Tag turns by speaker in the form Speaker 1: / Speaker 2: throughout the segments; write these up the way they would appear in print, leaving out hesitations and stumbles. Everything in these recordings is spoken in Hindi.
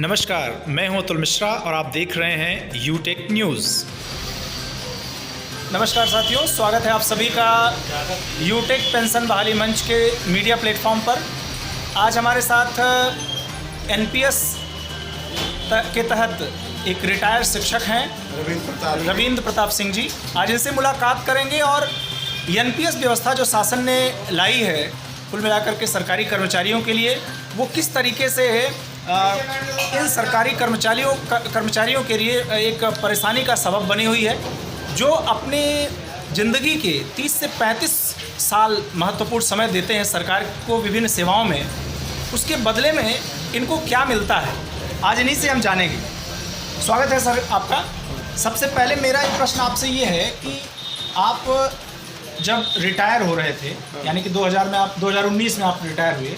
Speaker 1: नमस्कार, मैं हूं अतुल मिश्रा और आप देख रहे हैं यूटेक न्यूज़। नमस्कार साथियों, स्वागत है आप सभी का यूटेक पेंशन बहाली मंच के मीडिया प्लेटफॉर्म पर। आज हमारे साथ एनपीएस के तहत एक रिटायर्ड शिक्षक हैं रविंद्र प्रताप सिंह जी। आज इनसे मुलाकात करेंगे और एनपीएस व्यवस्था जो शासन ने लाई है कुल मिलाकर के सरकारी कर्मचारियों के लिए, वो किस तरीके से है इन सरकारी कर्मचारियों के लिए एक परेशानी का सबब बनी हुई है, जो अपनी ज़िंदगी के 30 से 35 साल महत्वपूर्ण समय देते हैं सरकार को विभिन्न सेवाओं में। उसके बदले में इनको क्या मिलता है, आज इन्हीं से हम जानेंगे। स्वागत है सर आपका। सबसे पहले मेरा एक प्रश्न आपसे ये है कि आप जब रिटायर हो रहे थे, यानी कि 2019 में आप रिटायर हुए।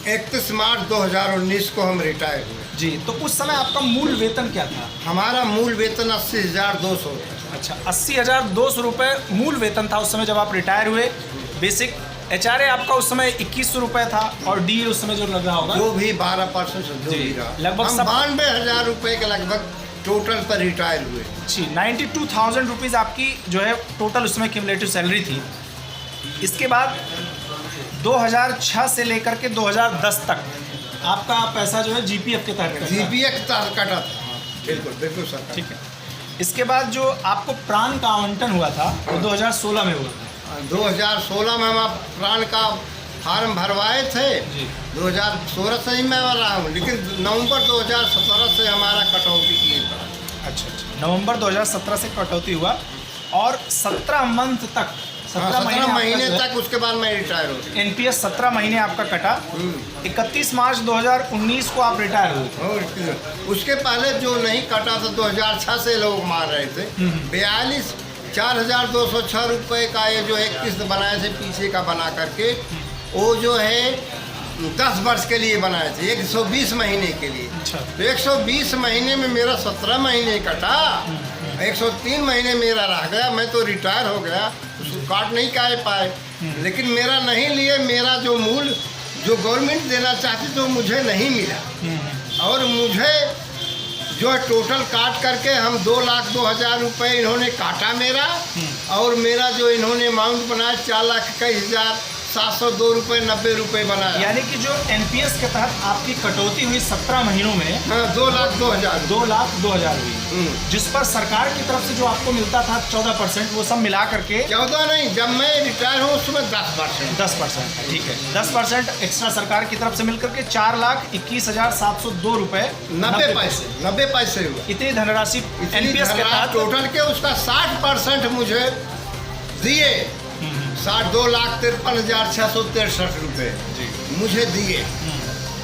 Speaker 2: 31 मार्च 2019 को हम रिटायर हुए
Speaker 1: जी। तो उस समय आपका मूल वेतन क्या था?
Speaker 2: हमारा मूल वेतन 80,200 था।
Speaker 1: अच्छा, 80,200 रुपये मूल वेतन था उस समय जब आप रिटायर हुए। बेसिक एचआरए आपका उस समय 2100 रुपये था और डी उस समय जो लग रहा होगा
Speaker 2: जो भी 12% जो भी रहा,
Speaker 1: लगभग
Speaker 2: हम 92,000 रुपये के लगभग टोटल पर रिटायर हुए।
Speaker 1: जी, 92,000 रुपीज़ आपकी जो है टोटल उसमें क्यूमुलेटिव सैलरी थी। इसके बाद 2006 से लेकर के 2010 तक आपका पैसा जो है जीपीएफ के तहत
Speaker 2: जीपीएफ के तहत कटा था। बिल्कुल बिल्कुल सर,
Speaker 1: ठीक है। इसके बाद जो आपको प्राण का आवंटन हुआ था वो 2016 में हुआ था।
Speaker 2: 2016 में हम प्राण का फार्म भरवाए थे। 2016 से ही मैं रहा हूँ, लेकिन नवंबर 2017 से हमारा कटौती किए था।
Speaker 1: अच्छा, नवंबर 2017 से कटौती हुआ और 17 मंथ तक
Speaker 2: 17 महीने तक उसके बाद मैं रिटायर हो गया।
Speaker 1: एनपीएस 17 महीने आपका कटा। 31 मार्च 2019 को आप रिटायर हुए।
Speaker 2: उसके पहले जो नहीं कटा था 2006 से लोग मार रहे थे। 4,206 रुपये का ये जो एक किस्त बनाए थे पीछे का बना करके, वो जो है 10 वर्ष के लिए बनाए थे, 120 महीने के लिए।
Speaker 1: अच्छा।
Speaker 2: तो 120 महीने में मेरा 17 महीने कटा, 103 महीने मेरा रह गया। मैं तो रिटायर हो गया, उसको काट नहीं पाए। लेकिन मेरा नहीं लिए, मेरा जो मूल जो गवर्नमेंट देना चाहती तो मुझे नहीं मिला। और मुझे जो है टोटल काट करके हम 2,02,000 रुपये इन्होंने काटा मेरा। और मेरा जो इन्होंने अमाउंट बनाया 4,21,702 रुपये 90 रुपये बनाया।
Speaker 1: यानी कि जो एनपीएस के तहत आपकी कटौती हुई 17 महीनों में
Speaker 2: 2,02,000
Speaker 1: 2,02,000 हुई, जिस पर सरकार की तरफ से जो आपको मिलता था 14%, वो सब मिला करके
Speaker 2: 14 नहीं, जब मैं रिटायर हूँ उसमें 10%।
Speaker 1: 10%, ठीक है, 10% एक्स्ट्रा सरकार की तरफ से मिलकर के 4,21,702 रुपये
Speaker 2: 90 पैसे हुआ।
Speaker 1: इतनी धनराशि एनपीएस के तहत
Speaker 2: टोटल के उसका 60% मुझे दिए। 2,53,663 रुपये मुझे दिए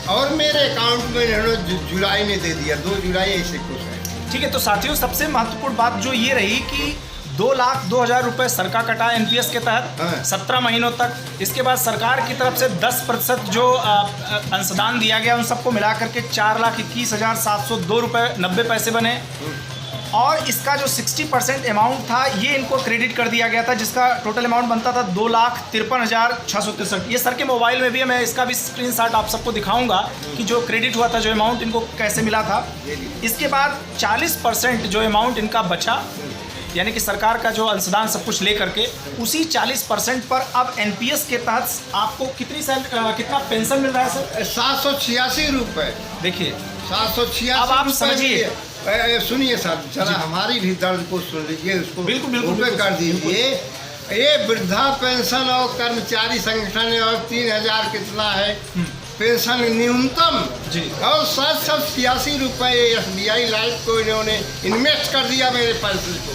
Speaker 2: और मेरे अकाउंट में इन्होंने जुलाई में दे दिया, 2 जुलाई ऐसे कुछ है।
Speaker 1: ठीक है। तो साथियों, सबसे महत्वपूर्ण बात जो ये रही कि 2,02,000 रुपये सरकार कटा एनपीएस के तहत 17 महीनों तक। इसके बाद सरकार की तरफ से 10% जो अंशदान दिया गया, उन सबको मिला करके 4,21,702 रुपये 90 पैसे बने। और इसका जो 60% अमाउंट था ये इनको क्रेडिट कर दिया गया था, जिसका टोटल अमाउंट बनता था 2,53,663। ये सर के मोबाइल में भी है, मैं इसका भी स्क्रीनशॉट आप सबको दिखाऊंगा कि जो क्रेडिट हुआ था, जो अमाउंट इनको कैसे मिला था। इसके बाद 40% जो अमाउंट इनका बचा, यानी कि सरकार का जो अंशदान सब कुछ ले करके, उसी 40% पर अब एनपीएस के तहत आपको कितना पेंशन मिल रहा है सर?
Speaker 2: 786 रुपये।
Speaker 1: देखिए
Speaker 2: 786।
Speaker 1: अब आप समझिए,
Speaker 2: सुनिए सर, जरा हमारी भी दर्द को सुन लीजिए, उसको
Speaker 1: बिल्कुल
Speaker 2: कर दीजिए। ये वृद्धा पेंशन और कर्मचारी संगठन और 3,000 कितना है पेंशन न्यूनतम
Speaker 1: जी,
Speaker 2: और 786 रुपये एसबीआई लाइफ को इन्होंने इन्वेस्ट कर दिया मेरे पैसे को।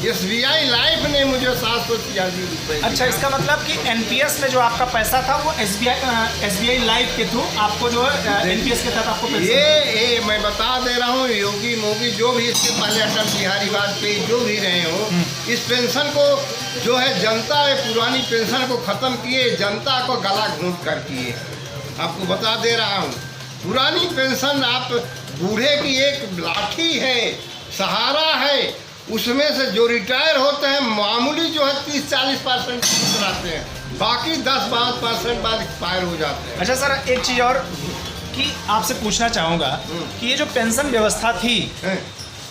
Speaker 2: एसबीआई लाइफ ने मुझे 786 रुपये।
Speaker 1: अच्छा, इसका मतलब कि एनपीएस में जो आपका पैसा था वो एसबीआई लाइफ के थ्रू आपको जो है एनपीएस के तहत आपको
Speaker 2: ये मैं बता दे रहा हूँ, योगी मोदी जो भी इसके पहले अटल बिहारी वाजपेयी जो भी रहे हो, इस पेंशन को जो है जनता पुरानी पेंशन को ख़त्म किए, जनता को गला घूंट कर किए। आपको बता दे रहा हूँ, पुरानी पेंशन आप बूढ़े की एक लाठी है, सहारा है। उसमें से जो रिटायर होते हैं मामूली जो है 30-40% रहते हैं, बाकी 10-12% बाद एक्सपायर हो जाते हैं।
Speaker 1: अच्छा सर, एक चीज़ और, कि आपसे पूछना चाहूँगा कि ये जो पेंशन व्यवस्था थी,
Speaker 2: हैं?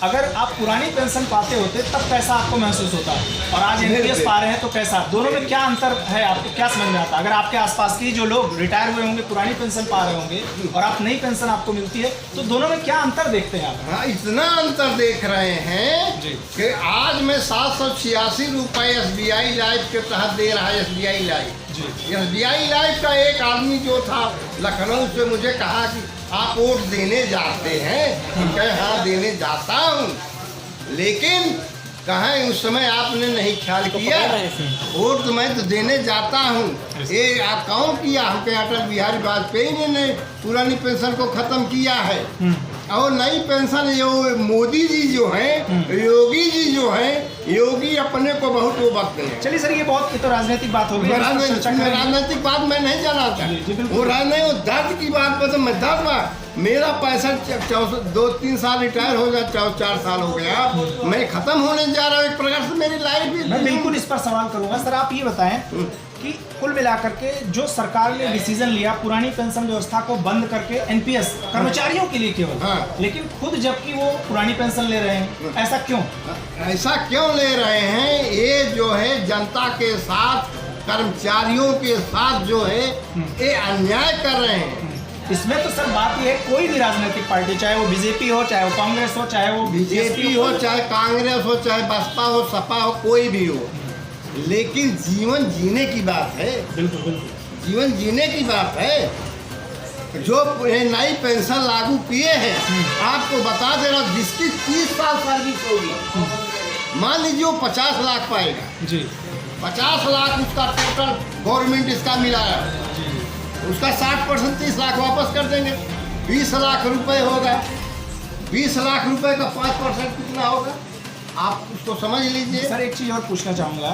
Speaker 1: अगर आप पुरानी पेंशन पाते होते तब कैसा आपको महसूस होता, और आज एनपीएस पा रहे हैं तो कैसा, दोनों में क्या अंतर है, आपको क्या समझ में आता? अगर आपके आसपास की जो लोग रिटायर हुए होंगे, पुरानी पेंशन पा रहे होंगे, और आप नई पेंशन आपको मिलती है, तो दोनों में क्या अंतर देखते हैं आप?
Speaker 2: हाँ, इतना अंतर देख रहे हैं
Speaker 1: जी।
Speaker 2: कि आज मैं 786 रुपये SBI लाइफ के तहत दे रहा है। SBI लाइफ
Speaker 1: जी।
Speaker 2: SBI लाइफ का एक आदमी जो था लखनऊ से मुझे कहा कि आप वोट देने जाते हैं? कहे हाँ देने जाता हूँ, लेकिन कहें उस समय आपने नहीं ख्याल किया, वोट तो मैं तो देने जाता हूँ। ये आप कौन किया? हमके अटल बिहारी वाजपेयी ने पुरानी पेंशन को खत्म किया है, और नई पेंशन यो मोदी जी जो हैं, योगी जी जो हैं, योगी अपने को बहुत वो वक्त हैं।
Speaker 1: चलिए सर, ये बहुत, ये तो राजनीतिक बात हो गई,
Speaker 2: राजनीतिक बात मैं नहीं जाना था, वो राजनीतिक वो दर्द की बात पर, तो मैं दर्द बात, मेरा पैसा 2-3 साल रिटायर हो गया, 4 साल हो गया, मैं खत्म होने जा रहा हूँ, एक प्रकार से मेरी लाइफ भी।
Speaker 1: मैं बिल्कुल इस पर सवाल करूंगा। सर आप ये बताएं कि कुल मिलाकर के जो सरकार ने डिसीजन लिया पुरानी पेंशन व्यवस्था को बंद करके एनपीएस कर्मचारियों के लिए केवल,
Speaker 2: हाँ।
Speaker 1: लेकिन खुद जबकि वो पुरानी पेंशन ले रहे हैं, ऐसा क्यों?
Speaker 2: ऐसा क्यों ले रहे हैं? ये जो है जनता के साथ, कर्मचारियों के साथ जो है ये अन्याय कर रहे हैं।
Speaker 1: इसमें तो सर बात ये है, कोई भी राजनीतिक पार्टी, चाहे वो बीजेपी हो, चाहे वो कांग्रेस हो, चाहे वो
Speaker 2: बीजेपी हो, चाहे कांग्रेस हो, चाहे बसपा हो, सपा हो, कोई भी हो, लेकिन जीवन जीने की बात है।
Speaker 1: बिल्कुल बिल्कुल,
Speaker 2: जीवन जीने की बात है। जो नई पेंशन लागू किए हैं, आपको बता दे रहा, जिसकी 30 साल सर्विस होगी, मान लीजिए वो 50 लाख पाएगा
Speaker 1: जी,
Speaker 2: 50 लाख उसका टोटल गवर्नमेंट इसका मिला है, उसका 60% 30 लाख वापस कर देंगे, 20 लाख रुपए होगा। 20 लाख रुपए का 5% कितना होगा, आप उसको समझ लीजिए।
Speaker 1: सर एक चीज़ और पूछना चाहूँगा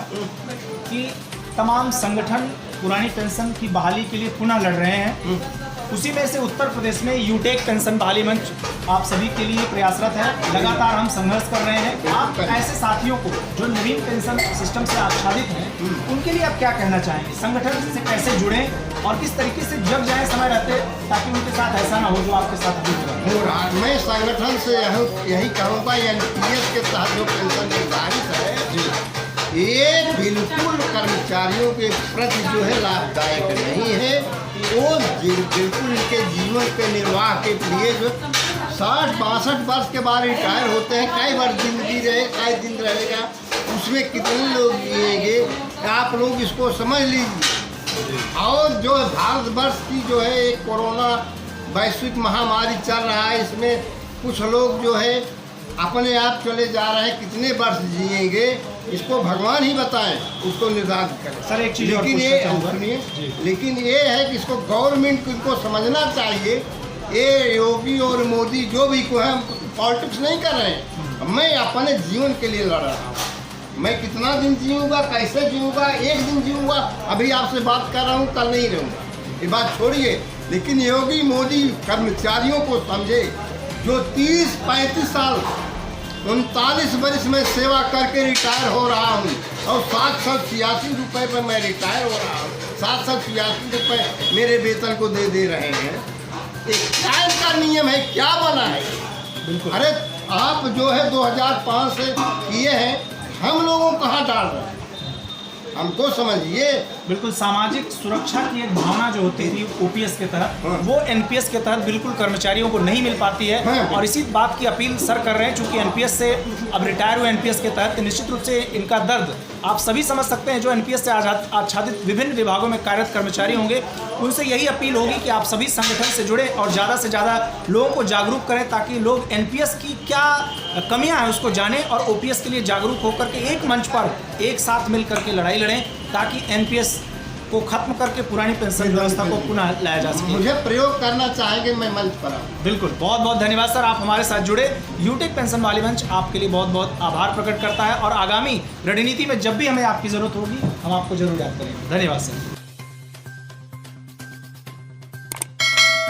Speaker 1: कि तमाम संगठन पुरानी पेंशन की बहाली के लिए पुनः लड़ रहे हैं, उसी में से उत्तर प्रदेश में यूटेक पेंशन बहाली मंच आप सभी के लिए प्रयासरत है, लगातार हम संघर्ष कर रहे हैं। आप ऐसे साथियों को जो नवीन पेंशन सिस्टम से आच्छादित हैं, उनके लिए आप क्या कहना चाहेंगे? संगठन से कैसे जुड़ें और किस तरीके से जग जाए समय रहते, ताकि उनके साथ ऐसा ना हो जो आपके साथ अभी हो रहा है?
Speaker 2: मैं संगठन से यही कहूँगा, एनपीएस के तहत जो पेंशन निर्धारित है, ये बिल्कुल कर्मचारियों के प्रति जो है लाभदायक नहीं है। वो बिल्कुल इनके जीवन के निर्वाह के लिए जो 60-62 वर्ष के बाद रिटायर होते हैं, कई वर्ष जिंदगी रहे, कई दिन रहेगा, उसमें कितने लोग जिएंगे, आप लोग इसको समझ लीजिए। और जो भारतवर्ष की जो है एक कोरोना वैश्विक महामारी चल रहा है, इसमें कुछ लोग जो है अपने आप चले जा रहे हैं, कितने वर्ष जिएंगे इसको भगवान ही बताएं, उसको निर्धारित करें।
Speaker 1: सर एक चीज़
Speaker 2: लेकिन ये सुनिए, लेकिन ये है कि इसको गवर्नमेंट को समझना चाहिए। ये योगी और मोदी जो भी को है, पॉलिटिक्स नहीं कर रहे हैं, मैं अपने जीवन के लिए लड़ रहा हूँ। मैं कितना दिन जीऊँगा, कैसे जीऊँगा, एक दिन जीऊँगा, अभी आपसे बात कर रहा हूँ, कल नहीं रहूँगा, ये बात छोड़िए। लेकिन योगी मोदी कर्मचारियों को समझे, जो 30-35 साल 39 वर्ष में सेवा करके रिटायर हो रहा हूँ, और 786 रुपये पर मैं रिटायर हो रहा हूँ। 786 रुपये मेरे वेतन को दे रहे हैं। एक क्या का नियम है, क्या बना है? अरे आप जो है 2005 से किए हैं, हम लोगों को कहाँ डाल रहे हैं, हमको समझिए।
Speaker 1: बिल्कुल, सामाजिक सुरक्षा की एक भावना जो होती थी ओपीएस के तहत, वो एनपीएस के तहत बिल्कुल कर्मचारियों को नहीं मिल पाती है। और इसी बात की अपील सर कर रहे हैं, चूंकि एनपीएस से अब रिटायर हुए एनपीएस के तहत, निश्चित रूप से इनका दर्द आप सभी समझ सकते हैं। जो एनपीएस से आच्छादित विभिन्न विभागों में कार्यरत कर्मचारी होंगे, उनसे यही अपील होगी कि आप सभी संगठन से जुड़े और ज़्यादा से ज़्यादा लोगों को जागरूक करें, ताकि लोग एनपीएस की क्या कमियां हैं उसको जानें और ओपीएस के लिए जागरूक होकर के एक मंच पर एक साथ मिल करके लड़ाई लड़ें, ताकि एनपीएस को खत्म करके पुरानी पेंशन व्यवस्था को पुनः लाया जा सके।
Speaker 2: मुझे प्रयोग करना चाहेंगे, मैं मंच पर आऊँ।
Speaker 1: बिल्कुल, बहुत बहुत धन्यवाद सर, आप हमारे साथ जुड़े। यूटेक पेंशन बहाली मंच आपके लिए बहुत बहुत आभार प्रकट करता है, और आगामी रणनीति में जब भी हमें आपकी ज़रूरत होगी, हम आपको जरूर याद करेंगे। धन्यवाद सर।